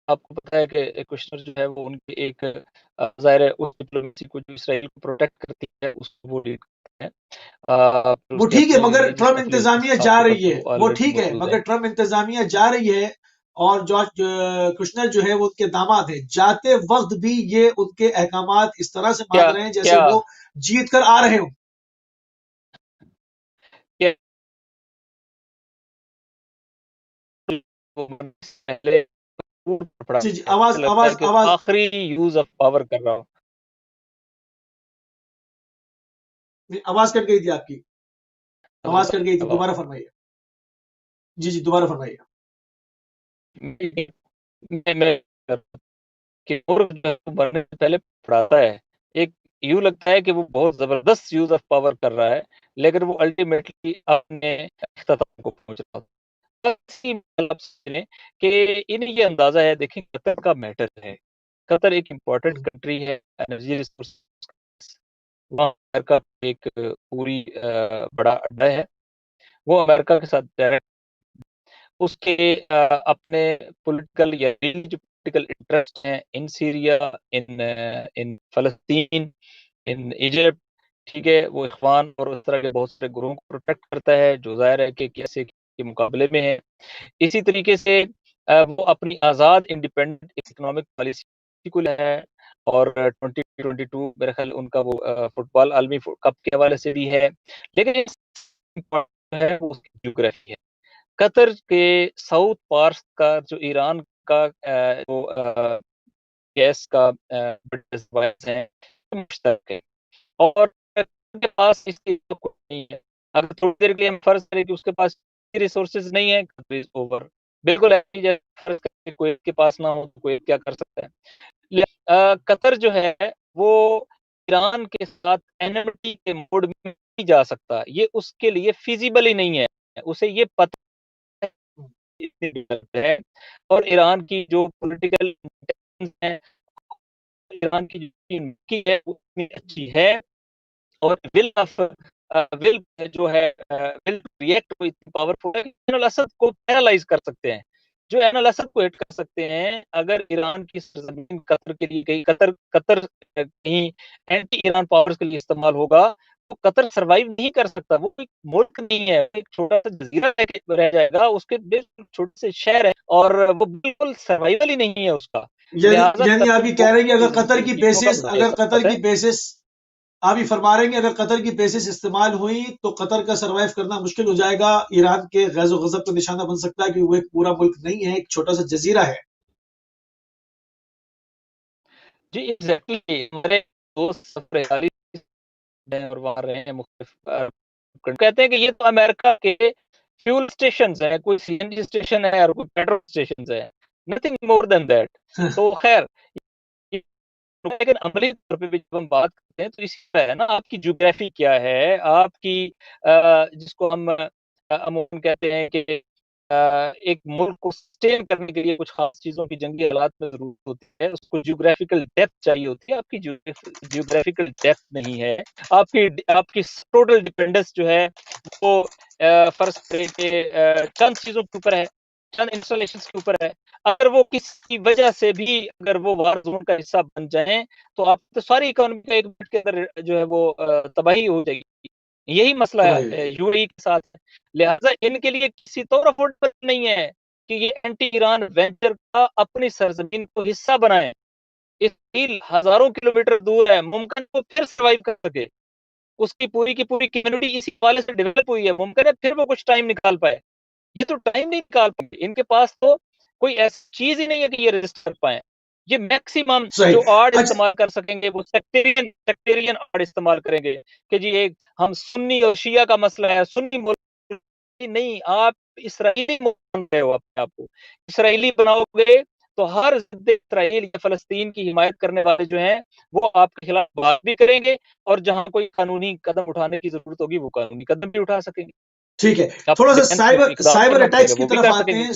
آپ کو پتا ہے کہ کوشنر جو ہے وہ ان کی ایک ظاہر ہے اس ڈپلومیسی کو جو اسرائیل کو پروٹیکٹ کرتی ہے اس کو وہ لیڈ کرتے ہیں. پھر وہ اس کے ٹھیک ہے، اپنے مگر ریلیجس ٹرمپ افیلیشنز انتظامیہ آپ جا کو رہی پتہ ہے، وہ وہ آلریڈی ٹھیک ہے، موجود ہیں. مگر ٹرمپ انتظامیہ جا رہی ہے، اور جارج کوشنر جو ہے وہ ان کے داماد ہیں. جاتے وقت بھی یہ ان کے احکامات اس طرح سے مان کیا رہے ہیں جیسے کیا وہ جیت کر آ رہے ہوں. کیا وہ پہلے پڑا جی جی، ہے، آواز لگتا آواز ہے کہ آواز آخری یوز آف پاور کر رہا ہوں. آواز کٹ گئی تھی آپ کی، آواز کٹ گئی تھی، اب دوبارہ فرمائیے. جی جی، دوبارہ فرمائیے. میں کہ اور جو ہے وہ مرنے سے پہلے پڑھاتا ہے، ایک یوں لگتا ہے کہ وہ بہت زبردست یوز آف پاور کر رہا ہے، لیکن وہ الٹیمیٹلی اپنے اختتام کو پہنچ رہا ہے. اسی مطلب سے لیں کہ انہیں یہ اندازہ ہے. دیکھیں، قطر کا میٹر ہے، قطر ایک امپورٹنٹ کنٹری ہے، انرجی ریسورس، وہاں امریکہ ایک پوری بڑا اڈا ہے، وہ امریکہ کے ساتھ ڈائریکٹ اس کے اپنے پولیٹیکل یا جو پولیٹیکل انٹرسٹ ہیں ان سیریا، ان فلسطین، ان ایجپٹ، ٹھیک ہے، وہ اخوان اور اس طرح کے بہت سارے گروہوں کو پروٹیکٹ کرتا ہے جو ظاہر ہے کہ کیسے کے مقابلے میں ہے. اسی طریقے سے وہ اپنی آزاد انڈیپینڈنٹ اکنامک پالیسی کو ہے، اور 2022 میرا خیال ان کا وہ فٹ بال عالمی کپ کے حوالے سے بھی ہے. لیکن ہے وہ اس کی جیوگرافی ہے. قطر کے ساؤتھ پارس کا جو ایران کا جو گیس کا ہیں مشترک ہے، اور کے پاس اس کی کوئی نہیں ہے. اگر تھوڑی دیر کے لیے ہم فرض کریں کہ اس کے پاس ریسورسز نہیں ہے، اوور بالکل ایسی فرض کریں کہ کوئی کے پاس نہ ہو تو کوئی کیا کر سکتا ہے. قطر جو ہے وہ ایران کے ساتھ انمٹی کے موڈ میں نہیں جا سکتا، یہ اس کے لیے فیزیبل ہی نہیں ہے. اسے یہ پتہ ہے، اور ایران کی جو پولیٹیکل ہے، ایران کی جو ہے وہ اتنی اچھی ہے، اور ول آف ول جو ہے ول ریئیکٹ کو اتنی پاورفل ہے کہ عین الاسد کو پیرالائز کر سکتے ہیں. جو عین الاسد کو ہٹ کر سکتے ہیں اگر ایران کی سرزمین قطر کے لیے کہیں قطر کہیں اینٹی ایران پاورز کے لیے استعمال ہوگا تو قطر سروائیو نہیں کر سکتا. وہ ایک ملک نہیں ہے، ایک چھوٹا سا جزیرہ رہ جائے گا، اس کے بالکل چھوٹے سے شہر ہے، اور وہ بالکل سروائیول ہی نہیں ہے اس کا. لہٰذا یعنی آپ قطر یہ کو کہہ رہے ہیں کہ اگر قطر ان کی چیزوں کا بیسس بڑا اگر قطر احساس ہے. کی بیسس آپ یہ فرما رہے ہیں کہ اگر قطر کی بیسس استعمال ہوئی تو قطر کا سروائیو کرنا مشکل ہو جائے گا، ایران کے غیظ و غضب کا نشانہ بن سکتا ہے کہ وہ ایک پورا ملک نہیں ہے، ایک چھوٹا سا جزیرہ ہے. جی ایگزیکٹلی، ہمارے دوست سفر اور وہاں رہے ہیں مختلف کہتے ہیں کہ یہ تو امریکہ کے فیول اسٹیشنز ہیں، کوئی سی این جی اسٹیشن ہے اور کوئی پیٹرول اسٹیشنز ہیں، نتھنگ مور دین دیٹ. تو خیر، لیکن عملی طور پہ بھی جب ہم بات کرتے ہیں تو اسی طرح ہے نا، آپ کی جیوگرافی کیا ہے، آپ کی جس کو ہم عموماً کہتے ہیں کہ ایک ملک کو سسٹین کرنے کے لیے کچھ خاص چیزوں کی جنگی حالات میں ضرورت ہوتی ہے. اس کو جیوگرافیکل ڈیپتھ چاہیے ہوتی ہے. آپ کی جیوگرافیکل ڈیپتھ نہیں ہے. آپ کی ٹوٹل ڈیپینڈنس جو ہے وہ فرض کریں کہ چند چیزوں کے اوپر ہے, چند انسٹالیشن کے اوپر ہے. اگر وہ کسی وجہ سے بھی اگر وہ وار زون کا حصہ بن جائیں تو آپ تو ساری اکانومی کا ایک منٹ کے اندر جو ہے وہ تباہی ہو جائے گی. یہی مسئلہ تباہی ہو جائے گی. یو اے ای کے ساتھ ہے. لہٰذا ان کے لیے کسی طور افورڈیبل نہیں ہے کہ یہ اینٹی ایران وینچر کا اپنی سرزمین کو حصہ بنائیں. اسرائیل ہزاروں کلومیٹر دور ہے, ممکن وہ پھر سروائیو کر سکے. اس کی پوری کمیونٹی اسی حوالے سے ڈیولپ ہوئی ہے, ممکن ہے پھر وہ کچھ ٹائم نکال پائے. یہ تو ٹائم نہیں نکال پائے. ان کے پاس تو کوئی ایسی چیز ہی نہیں ہے کہ یہ رجسٹ کر پائیں. یہ میکسیمم صحیح. جو آرٹ اچھا استعمال کر سکیں گے وہ سیکٹیرین آرٹ استعمال کریں گے کہ جی ایک ہم سنی اور شیعہ کا مسئلہ ہے, سنی ملک نہیں. آپ اسرائیلی ملک بن رہے ہو اپنے آپ کو. اسرائیلی بناؤ گے تو ہر ضد اسرائیل یا فلسطین کی حمایت کرنے والے جو ہیں وہ آپ کے خلاف بات بھی کریں گے, اور جہاں کوئی قانونی قدم اٹھانے کی ضرورت ہوگی وہ قانونی قدم بھی اٹھا سکیں گے. ٹھیک ہے, آپ تھوڑا سا ڈیفینس میں کوئی اقدام سائبر کرنا پڑے اٹیکس گا کی وہ بھی طرف کر آتے سکیں گے. ہیں.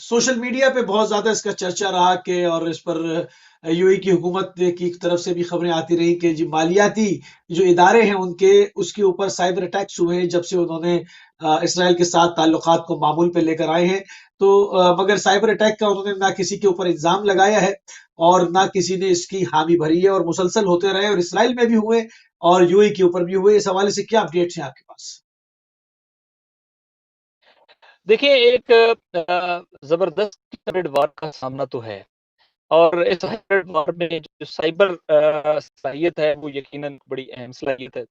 سوشل میڈیا پہ بہت زیادہ اس کا چرچا رہا کہ, اور اس پر یو اے کی حکومت کی طرف سے بھی خبریں آتی رہی کہ جی مالیاتی جو ادارے ہیں ان کے اس کے اوپر سائبر اٹیکس ہوئے ہیں جب سے انہوں نے اسرائیل کے ساتھ تعلقات کو معمول پہ لے کر آئے ہیں. تو مگر سائبر اٹیک کا انہوں نے نہ کسی کے اوپر الزام لگایا ہے اور نہ کسی نے اس کی حامی بھری ہے, اور مسلسل ہوتے رہے, اور اسرائیل میں بھی ہوئے اور یو اے کے اوپر بھی ہوئے. اس حوالے سے کیا اپڈیٹس ہیں آپ کے پاس؟ دیکھیں, ایک زبردست ہائبرڈ وار کا سامنا تو ہے, اور اس ہائبرڈ وار میں جو سائبر صلاحیت ہے وہ یقیناً بڑی اہم صلاحیت ہے,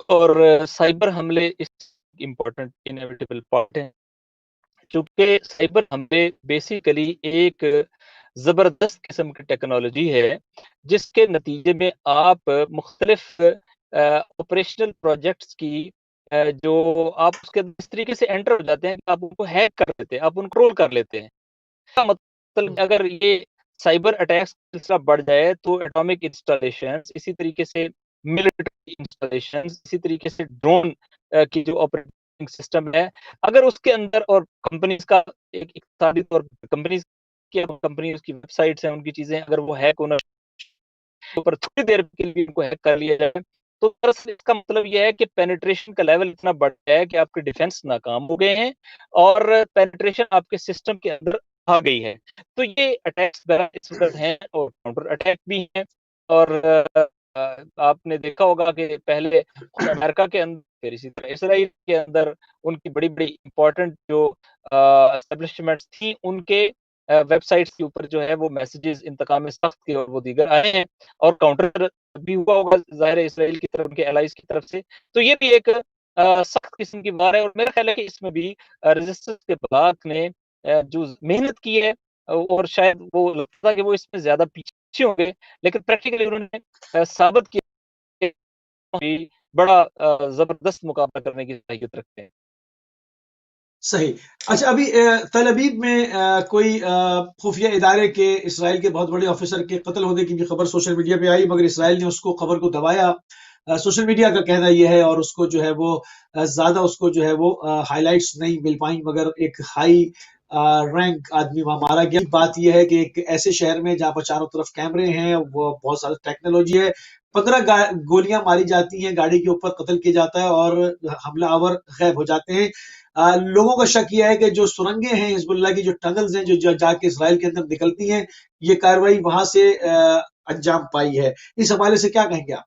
اور سائبر حملے اس امپورٹنٹ انیویٹیبل پارٹ ہیں. چونکہ سائبر حملے بیسیکلی ایک زبردست قسم کی ٹیکنالوجی ہے جس کے نتیجے میں آپ مختلف آپریشنل پروجیکٹس کی جو آپ اس کے اس طریقے سے انٹر ہو جاتے ہیں کہ آپ ان کو ہیک کر لیتے ہیں, آپ ان کو کنٹرول کر لیتے ہیں. مطلب اگر یہ سائبر اٹیکس سلسلہ بڑھ جائے تو ایٹامک انسٹالیشن, اسی طریقے سے ملٹری انسٹالیشن, اسی طریقے سے ڈرون کی جو آپریٹنگ سسٹم ہے, اگر اس کے اندر اور کمپنیز کا ایک اقتصادی طور پر کمپنیز کی ویب سائٹس ہیں, ان کی چیزیں اگر وہ ہیک ہونا پر تھوڑی دیر کے لیے ان کو ہیک کر لیا جائے تو دراصل اس کا مطلب یہ ہے کہ پینیٹریشن کا لیول اتنا بڑھ گیا ہے کہ آپ کے ڈیفینس ناکام ہو گئے ہیں اور پینیٹریشن آپ کے سسٹم کے اندر آ گئی ہے. تو یہ اٹیکس اس وقت ہیں اور کاؤنٹر اٹیک بھی ہیں. اور آپ نے دیکھا ہوگا کہ پہلے خود امریکہ کے اندر, پھر اسی طرح اسرائیل کے اندر ان کی بڑی امپورٹنٹ جو اسٹیبلشمنٹس تھیں ان کے ویب سائٹس کے اوپر جو ہے وہ میسیجز انتقام سخت کے اور وہ دیگر آئے ہیں, اور کاؤنٹر بھی ہوا ہوگا ظاہر اسرائیل کی طرف, ان کے الائز کی طرف سے. تو یہ بھی ایک سخت قسم کی وار ہے, اور میرا خیال ہے کہ اس میں بھی رجسٹرز کے بلاک نے جو محنت کی ہے, اور شاید وہ لگتا ہے کہ وہ اس میں زیادہ پیچھے ہوں گے, لیکن پریکٹیکلی انہوں نے ثابت کیا کہ بڑا زبردست مقابلہ کرنے کی صلاحیت رکھتے ہیں. صحیح. اچھا, ابھی تل ابیب میں کوئی خفیہ ادارے کے اسرائیل کے بہت بڑے آفیسر کے قتل ہونے کی بھی خبر سوشل میڈیا پہ آئی, مگر اسرائیل نے اس کو خبر کو دبایا. سوشل میڈیا کا کہنا یہ ہے, اور اس کو جو ہے وہ زیادہ اس کو جو ہے وہ ہائی لائٹس نہیں مل پائیں, مگر ایک ہائی رینک آدمی وہاں مارا گیا. بات یہ ہے کہ ایک ایسے شہر میں جہاں پر چاروں طرف کیمرے ہیں, وہ بہت زیادہ ٹیکنالوجی ہے, 15 گولیاں ماری جاتی ہیں, گاڑی کے اوپر قتل کیا جاتا ہے اور حملہ آور غائب ہو جاتے ہیں. لوگوں کا شک یہ ہے کہ جو سرنگیں ہیں حزب اللہ کی, جو ٹنلز ہیں جو جا کے اسرائیل کے اندر نکلتی ہیں, یہ کاروائی وہاں سے انجام پائی ہے. اس حوالے سے کیا کہیں گے آپ؟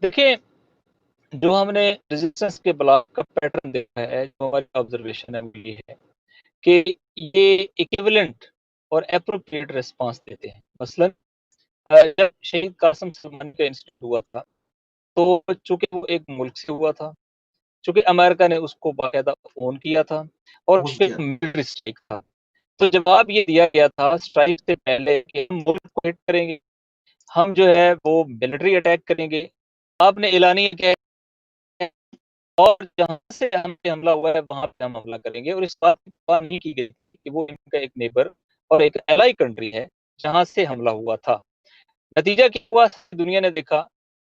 دیکھیں, جو ہم نے ریزسٹنس کے بلاک کا پیٹرن دیکھا ہے, جو ہماری آبزرویشن ہے وہ یہ ہے کہ یہ ایکویولنٹ اور اپروپریٹ ریسپانس دیتے ہیں. مثلا جب شہید قاسم سلیمانی کا انسیڈنٹ ہوا تھا تو چونکہ وہ ایک ملک سے ہوا تھا, چونکہ امریکہ نے اس کو باقاعدہ اون کیا تھا, اور فون کیا. ملٹری اسٹرائک تھا, تو جواب یہ دیا گیا تھا اسٹرائک سے پہلے کہ ہم ملک کو ہٹ کریں گے, ہم جو ہے وہ ملٹری اٹیک کریں گے. آپ نے اعلانیہ کیا ہے, اور جہاں سے ہم پہ حملہ ہوا ہے وہاں پہ ہم حملہ کریں گے, اور اس بات کی بات نہیں کی گئی کہ وہ ان کا ایک نیبر اور ایک الائی کنٹری ہے جہاں سے حملہ ہوا تھا. نتیجہ کیا ہوا, دنیا نے دیکھا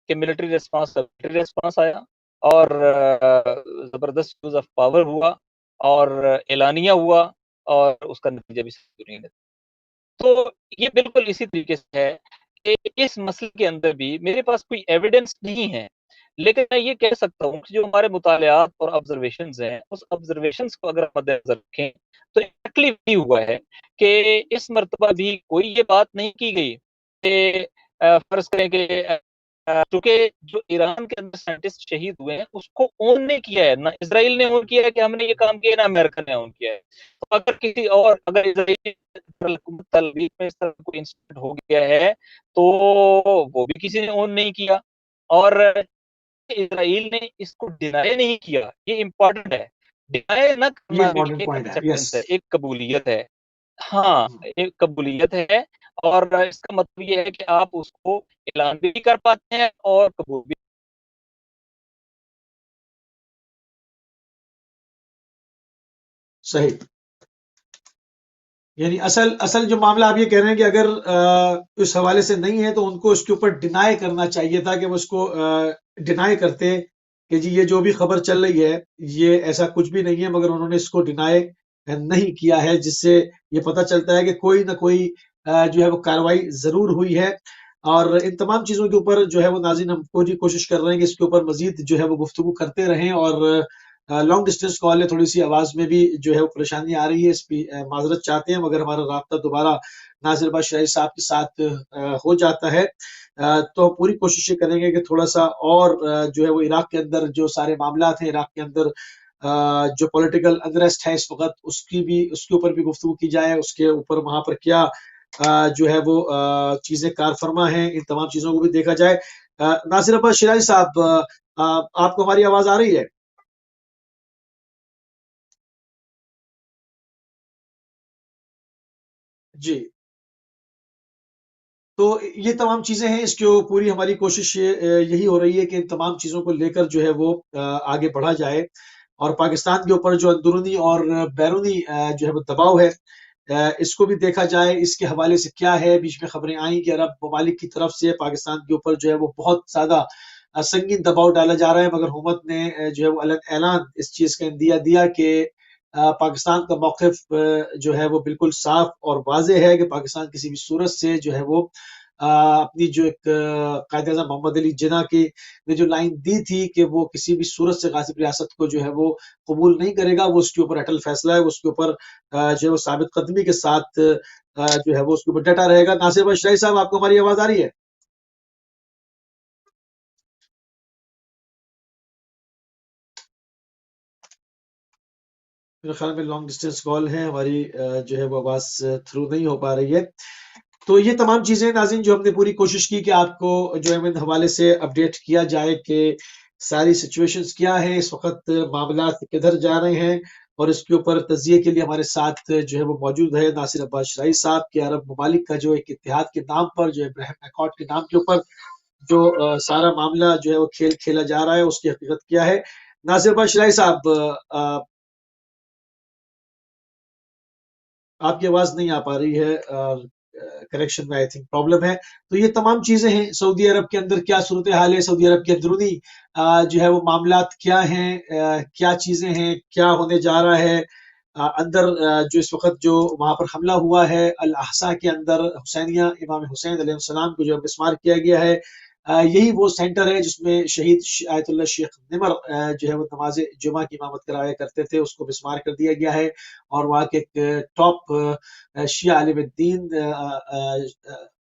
کہ ملٹری ریسپانس آیا, اور زبردست یوز آف پاور ہوا اور اعلانیہ ہوا اور اس کا نتیجہ بھی دنیا نے. تو یہ بالکل اسی طریقے سے ہے کہ اس مسئلے کے اندر بھی میرے پاس کوئی ایویڈنس نہیں ہے، لیکن میں یہ کہہ سکتا ہوں کہ جو ہمارے مطالعات اور آبزرویشنز ہیں، اس آبزرویشنز کو اگر مد نظر رکھیں تو ایگزیکٹلی بھی ہوا ہے کہ اس مرتبہ بھی کوئی یہ بات نہیں کی گئی کہ فرض کریں کہ چونکہ جو ایران کے اندر سائنٹسٹ شہید ہوئے ہیں اس کو اون نہیں کیا ہے، نہ اسرائیل نے اون کیا ہے کہ ہم نے یہ کام کیا ہے، نہ امریکہ نے اون کیا ہے. تو اگر کسی اور اگر اسرائیلی تلویز میں اس طرح کوئی انسیڈنٹ ہو گیا ہے تو وہ بھی کسی نے اون نہیں کیا، اور اسرائیل نے اس کو ڈینائی نہیں کیا. یہ امپورٹنٹ ہے، ڈینائی نہ یہ کرنا بھی امپورٹنٹ ایک پوائنٹ ہے. یس. ایکسپٹینس ہے، ایک قبولیت ہے. ہاں ایک قبولیت ہے، اور اس کا مطلب یہ ہے کہ آپ اس کو اعلان بھی کر پاتے ہیں اور قبول بھی. صحیح. یعنی اصل جو معاملہ آپ یہ کہہ رہے ہیں کہ اگر اس حوالے سے نہیں ہے تو ان کو اس کے اوپر ڈینائی کرنا چاہیے تھا کہ وہ اس کو ڈینائی کرتے کہ جی یہ جو بھی خبر چل رہی ہے یہ ایسا کچھ بھی نہیں ہے، مگر انہوں نے اس کو ڈینائی نہیں کیا ہے، جس سے یہ پتہ چلتا ہے کہ کوئی نہ کوئی جو ہے وہ کارروائی ضرور ہوئی ہے. اور ان تمام چیزوں کے اوپر جو ہے وہ ناظرین ہم کوشش کر رہے ہیں کہ اس کے اوپر مزید جو ہے وہ گفتگو کرتے رہیں. اور لانگ ڈسٹینس کال ہے، تھوڑی سی آواز میں بھی جو ہے وہ پریشانی آ رہی ہے، اس پہ معذرت چاہتے ہیں، مگر ہمارا رابطہ دوبارہ ناصر عباس شرائع صاحب کے ساتھ ہو جاتا ہے تو پوری کوشش یہ کریں گے کہ تھوڑا سا اور جو ہے وہ عراق کے اندر جو سارے معاملات ہیں، عراق کے اندر جو پولیٹیکل انریسٹ ہے اس وقت، اس کے اوپر بھی گفتگو کی جائے، اس کے اوپر وہاں پر کیا جو ہے وہ چیزیں کار فرما ہیں، ان تمام چیزوں کو بھی دیکھا جائے. ناصر عباس شرائع صاحب، آپ کو ہماری آواز آ رہی ہے؟ جی. تو یہ تمام چیزیں ہیں، اس کی پوری ہماری کوشش یہی ہو رہی ہے کہ ان تمام چیزوں کو لے کر جو ہے وہ آگے بڑھا جائے، اور پاکستان کے اوپر جو اندرونی اور بیرونی جو ہے وہ دباؤ ہے اس کو بھی دیکھا جائے. اس کے حوالے سے کیا ہے، بیچ میں خبریں آئیں کہ عرب ممالک کی طرف سے پاکستان کے اوپر جو ہے وہ بہت زیادہ سنگین دباؤ ڈالا جا رہا ہے، مگر حکومت نے جو ہے وہ اعلان اس چیز کا اندیا دیا کہ پاکستان کا موقف جو ہے وہ بالکل صاف اور واضح ہے کہ پاکستان کسی بھی صورت سے جو ہے وہ اپنی جو ایک قائد اعظم محمد علی جناح کی نے جو لائن دی تھی کہ وہ کسی بھی صورت سے غاصب ریاست کو جو ہے وہ قبول نہیں کرے گا، وہ اس کے اوپر اٹل فیصلہ ہے، اس کے اوپر جو ہے وہ ثابت قدمی کے ساتھ جو ہے وہ اس کے اوپر ڈٹا رہے گا. ناصر عباس شرائع صاحب، آپ کو ہماری آواز آ رہی ہے؟ میرے خیال میں لانگ ڈسٹینس کال ہے ہماری، جو ہے وہ آواز تھرو نہیں ہو پا رہی ہے. تو یہ تمام چیزیں ناظرین جو ہم نے پوری کوشش کی کہ آپ کو جو ہے ان حوالے سے اپڈیٹ کیا جائے کہ ساری سچویشنز کیا ہیں اس وقت، معاملات کدھر جا رہے ہیں، اور اس کے اوپر تجزیے کے لیے ہمارے ساتھ جو ہے وہ موجود ہے ناصر عباس شرائع صاحب کے عرب ممالک کا جو ایک اتحاد کے نام پر، جو ابراہیم ایکارڈ کے نام کے اوپر جو سارا معاملہ جو ہے وہ کھیل کھیلا جا رہا ہے اس کی حقیقت کیا ہے. ناصر عباس شرائع صاحب، آپ کی آواز نہیں آ پا رہی ہے، کنیکشن میں آئی تھنک پرابلم ہے. تو یہ تمام چیزیں ہیں، سعودی عرب کے اندر کیا صورتحال ہے، سعودی عرب کے اندرونی جو ہے وہ معاملات کیا ہیں، کیا چیزیں ہیں، کیا ہونے جا رہا ہے اندر. جو اس وقت جو وہاں پر حملہ ہوا ہے الاحسا کے اندر، حسینیہ امام حسین علیہ السلام کو جو مسمار کیا گیا ہے، یہی وہ سینٹر ہے جس میں شہید آیت اللہ شیخ نمر جو ہے وہ نماز جمعہ کی امامت کرایا کرتے تھے، اس کو مسمار کر دیا گیا ہے. اور وہاں کے ٹاپ شیعہ عالم الدین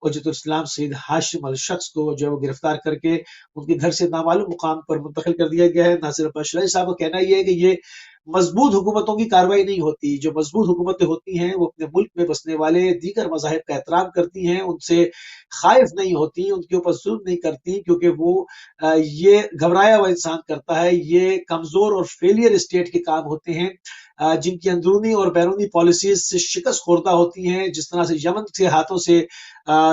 حجت الاسلام سید ہاشم الشخص کو جو ہے وہ گرفتار کر کے ان کے گھر سے نامعلوم مقام پر منتقل کر دیا گیا ہے. ناصر عباس شرائع صاحب کا کہنا یہ ہے کہ یہ مضبوط حکومتوں کی کارروائی نہیں ہوتی، جو مضبوط حکومتیں ہوتی ہیں وہ اپنے ملک میں بسنے والے دیگر مذاہب کا احترام کرتی ہیں، ان سے خائف نہیں ہوتی، ان کے اوپر ظلم نہیں کرتی، کیونکہ وہ یہ گھبرایا ہوا انسان کرتا ہے. یہ کمزور اور فیلئر اسٹیٹ کے کام ہوتے ہیں جن کی اندرونی اور بیرونی پالیسیز سے شکست خوردہ ہوتی ہیں. جس طرح سے یمن کے ہاتھوں سے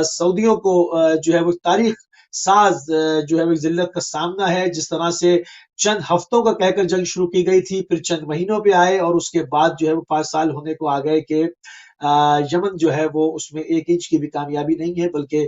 سعودیوں کو جو ہے وہ تاریخ ساز جو ہے وہ ذلت کا سامنا ہے، جس طرح سے چند ہفتوں کا کہہ کر جنگ شروع کی گئی تھی، پھر چند مہینوں پہ آئے، اور اس کے بعد جو ہے وہ 5 سال ہونے کو آ گئے کہ یمن جو ہے وہ اس میں 1 انچ کی بھی کامیابی نہیں ہے، بلکہ